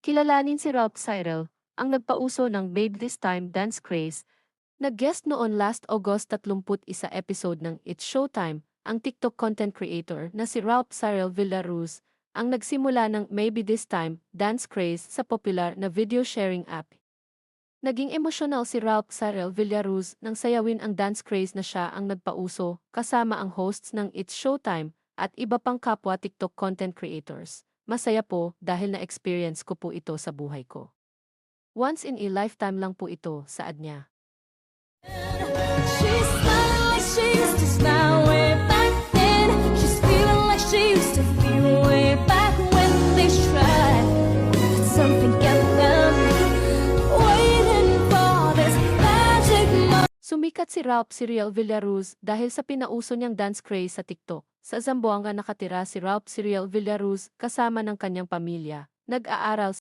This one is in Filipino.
Kilalanin si Ralph Cyril, ang nagpauso ng Babe This Time dance craze. Nag-guest noon last August 31 episode ng It's Showtime, ang TikTok content creator na si Ralph Cyril Villaruz, ang nagsimula ng Maybe This Time dance craze sa popular na video sharing app. Naging emosyonal si Ralph Cyril Villaruz nang sayawin ang dance craze na siya ang nagpauso kasama ang hosts ng It's Showtime at iba pang kapwa TikTok content creators. Masaya po dahil na-experience ko po ito sa buhay ko. Once in a lifetime lang po ito, saad niya. She's smiling like she used to smile way back then. She's feeling like she used to feel way back when they tried. But something kept them waiting for this magic moment. Sumikat si Ralph Cyril Villaruz dahil sa pinauso niyang dance craze sa TikTok. Sa Zamboanga nakatira si Ralph Cyril Villaruz kasama ng kanyang pamilya. Nag-aaral